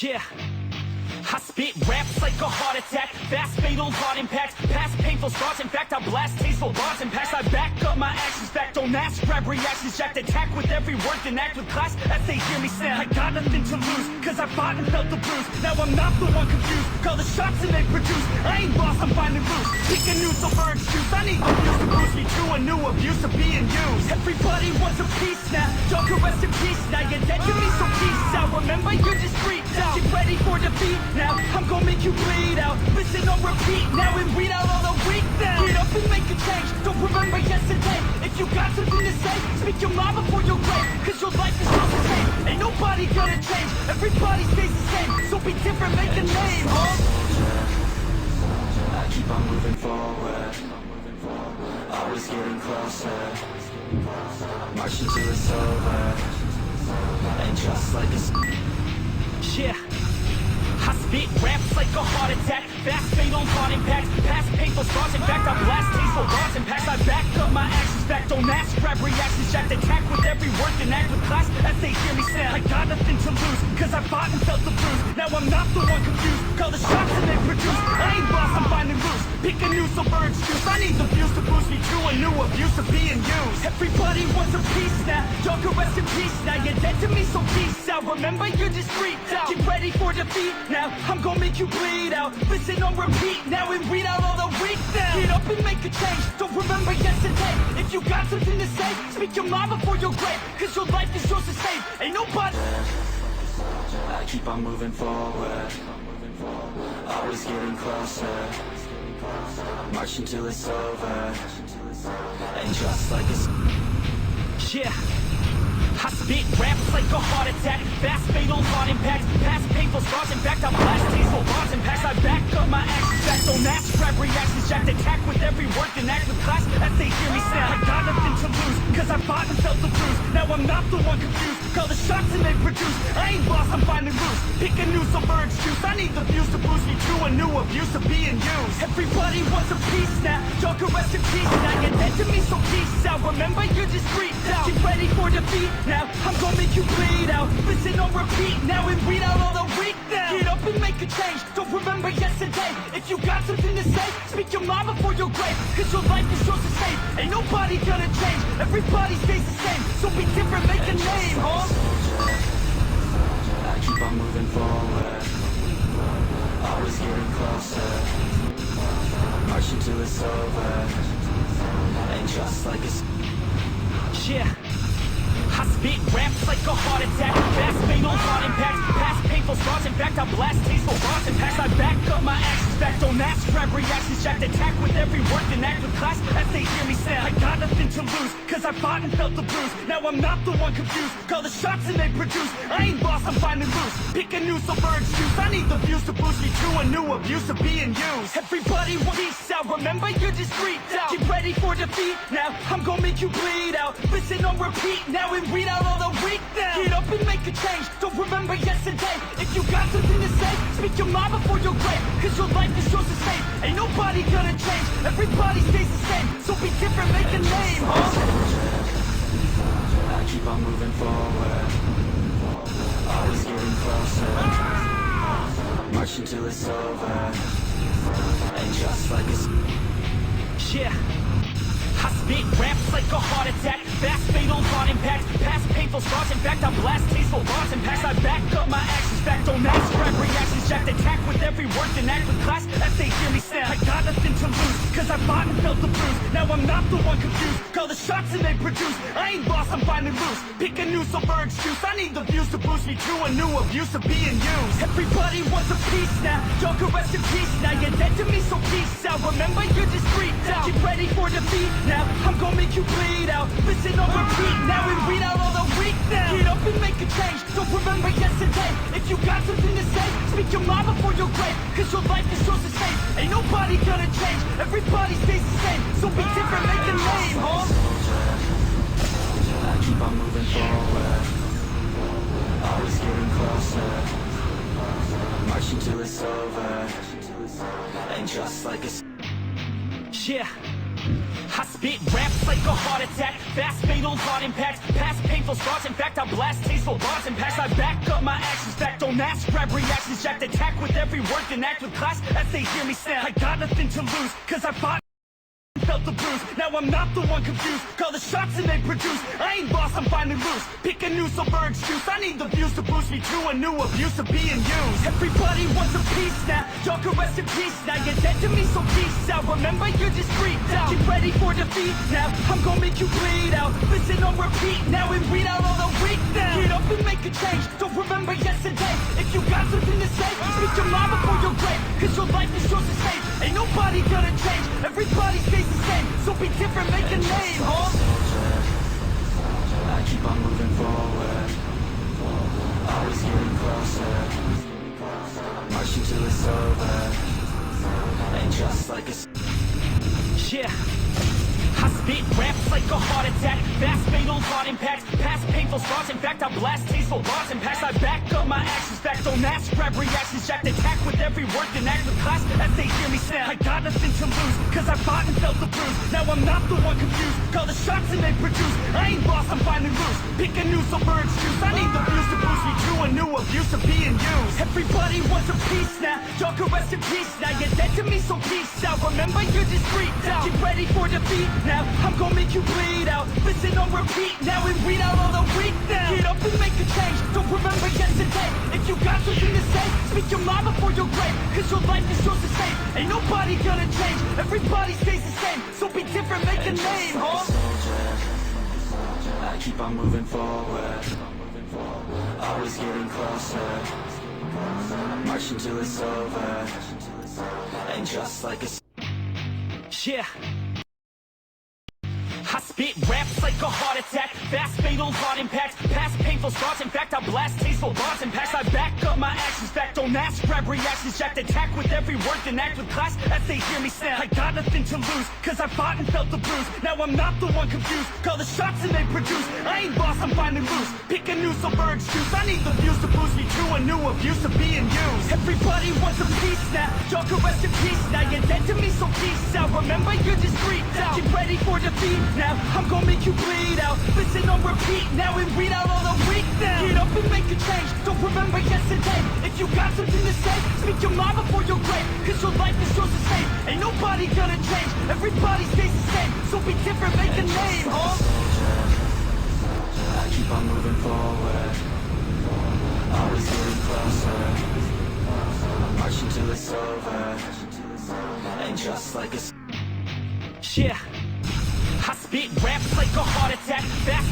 Yeah, I spit raps like a heart attack, fast fatal heart impact, past painful scars. In fact, I blast tasteful bars and packs. I back up my actions, fact don't ask, grab reactions, jacked attack with every word, then act with class as they hear me snap. I got nothing to lose, cause I fought and felt the bruise. Now I'm not the one confused, call the shots and they produce. I ain't lost, I'm finding loose, pick a new silver excuse. I need the views to boost me to a new abuse of being used. Everybody wants a piece now, y'all can rest in peace. Now you're dead to me, so peace out. Remember, you're just freaked out. Get ready for defeat now, I'm gonna make you bleed out. Listen on repeat now and weed out all the weak now. Get up and make a change, don't remember yesterday. If you got something to say, speak your mind before your grave. Cause your life is still the same, ain't nobody gonna change. Everybody stays the same, so be different, make a name, huh? I keep on moving forward, always getting closer, marching till it's over, and just like a yeah, I spit raps like a heart attack, fast fatal heart impact, past painful scars. In fact, I blast tasteful bars and packs. I back up my actions, fact don't ask, grab reactions, jacked attack with every word, then act with class as they hear me snap. I got nothing to lose, cause I fought and felt the bruise. Now I'm not the one confused, call the shots and they produce. I ain't lost, I'm finding loose, pick a new silver excuse. I need the views to boost me to a new abuse of being used. Everybody wants a piece now, y'all can rest in peace. Now you're dead to me, so peace out. Remember, you're just freaked out. Get ready for defeat now, I'm gonna make you bleed out. Listen on repeat now and weed out all the weak now. Get up and make a change, don't remember yesterday. If you got something to say, speak your mind before your grave. Cause your life is yours to save, ain't nobody. I keep on moving forward, always getting closer, marching till it's over, and just like a yeah, I spit raps like a heart attack, fast fatal heart impact, past painful scars. In fact, I blast tasteful bars and packs. I back up my actions, fact don't ask, grab reactions, jacked attack with every word, then act with class as they hear me snap. I got nothing to lose, cause I fought and felt the bruise. Now I'm not the one confused, call the shots and they produce. I ain't lost, I'm finding loose, pick a new silver excuse. I need the views to boost me to a new abuse of being used. Everybody wants a piece now, y'all can rest in peace. Now you're dead to me, so peace out. Remember, you're just freaked out. Get ready for defeat now, I'm gonna make you bleed out. Listen on repeat now and weed out all the weak now. Get up and make a change, don't remember yesterday. If you got something to say, speak your mind before your grave. Cause your life is yours to save, ain't nobody gonna change. Everybody stays the same, so be different, make a name, huh? I keep on moving forward, always getting closer, marching till it's over, and just like a yeah, I spit raps like a heart attack, fast fatal heart impact, past painful scars. In fact, I blast tasteful bars and packs. I back up my actions, fact don't ask, grab reactions, jacked attack with every word, then act with class as they hear me snap. I got nothing to lose, cause I fought and felt the bruise. Now I'm not the one confused, call the shots and they produce. I ain't lost, I'm finding loose, pick a new silver excuse. I need the views to boost me to a new abuse of being used. Everybody wants peace out, remember, you're just freaked out. Get ready for defeat now, I'm gonna make you bleed out. Listen on repeat now and weed out all the weak now. Get up and make a change, don't remember yesterday. If you got something to say, speak your mind before your grave. Cause your life is yours to save, ain't nobody gonna change. Everybody stays the same, so be different, make a name, huh? I keep on moving forward, always getting closer, marching till it's over, and just like a yeah, I spit raps like a heart attack, fast fatal heart impact, past painful scars. In fact, I blast tasteful bars and packs. I back up my actions, fact don't ask, grab reactions, jacked attack with every word, then act with class as they hear me snap. I got nothing to lose, cause I fought and felt the bruise. Now I'm not the one confused, call the shots and they produce. I ain't lost, I'm finding loose, pick a new silver excuse. I need the views to boost me to a new abuse of being used. Everybody wants a piece now, y'all can rest in peace. Now you're dead to me, so peace out. Remember, you're just freaked out. Get ready for defeat now, I'm gonna make you bleed out. Listen on repeat now and weed out all the weak now. Get up and make a change, don't remember yesterday. If you got something to say, speak your mind before your grave. Cause your life is yours to save, ain't nobody gonna change. Everybody stays the same, so be different, make a name, huh? I keep on moving forward, always getting closer, marching till it's over, and just like a yeah, I spit raps raps like a heart attack. Fast, fatal, heart impact. Past painful scars. In fact, I blast tasteful bars and packs. I back up my actions. Back, don't ask, grab reactions. Jacked attack with every word, then act with class as they hear me snap. I got nothing to lose, cause I fought. Felt the bruise, now I'm not the one confused. Call the shots and they produce. I ain't boss, I'm finally loose. Pick a new silver excuse. I need the views to boost me to a new abuse of being used. Everybody wants a piece now. Y'all can rest in peace now. You're dead to me, so peace out. Remember, you're just freaked out. Get ready for defeat now. I'm gonna make you bleed out. Listen on repeat now and read out all the weak now. Get up and make a change. Don't remember yesterday. If you got something to say, speak your mind before your grave. Cause your life is yours to save. Ain't nobody gonna change. Everybody stays the same, so be different, make a name, huh? I keep on moving forward, always getting closer, marching till it's over, and just like a yeah. I spit raps like a heart attack. Fast, fatal, heart impact. Past painful scars. In fact, I blast tasteful bars and packs. I back up my actions. Back, don't ask, grab reactions. Jacked attack with every word, then act with class as they hear me snap. I got nothing to lose, cause I fought and felt the bruise. Now I'm not the one confused. Call the shots and they produce. I ain't lost, I'm finally loose. Pick a new silver excuse. I need the views to boost me to a new abuse of being used. Everybody wants a piece now. Y'all can rest in peace now. You're dead to me, so peace out. Remember, you're just freaked out. Get ready for defeat now. I'm gonna make you bleed out. Listen on repeat now and read out all the weak now. Get up and make a change. Don't remember yesterday. If you got something to say, speak your mind before your grave. Cause your life is yours to save. Ain't nobody gonna change. Everybody stays the same, so be different, make a name, huh? I keep on moving forward, always getting closer, marching till it's over, and just like a yeah. I spit raps like a heart attack. Fast, fatal, heart impact. Past painful scars. In fact, I blast tasteful bars and packs. I back up my actions. Back, don't ask, grab reactions. Jacked attack with every word, then act with class as they hear me snap. I got nothing to lose, cause I fought and felt the bruise. Now I'm not the one confused. Call the shots and they produce. I ain't boss, I'm finally loose. Pick a new silver excuse. I need the views to boost me to a new abuse of being used. Everybody wants a piece now. Y'all can rest in peace now. You're dead to me, so peace out. Remember, you're just freaked out. Get ready for defeat now. I'm gonna make you bleed out. Listen on repeat now and read out all the weak now. Get up and make a change. Don't remember yesterday. If you got something to say, speak your mind before your grave. Cause your life is yours to save. Ain't nobody gonna change. Everybody stays the same, so be different, make a name, huh? I keep on moving forward, always getting closer, marching till it's over, and just like a yeah. I spit raps like a heart attack. Fast,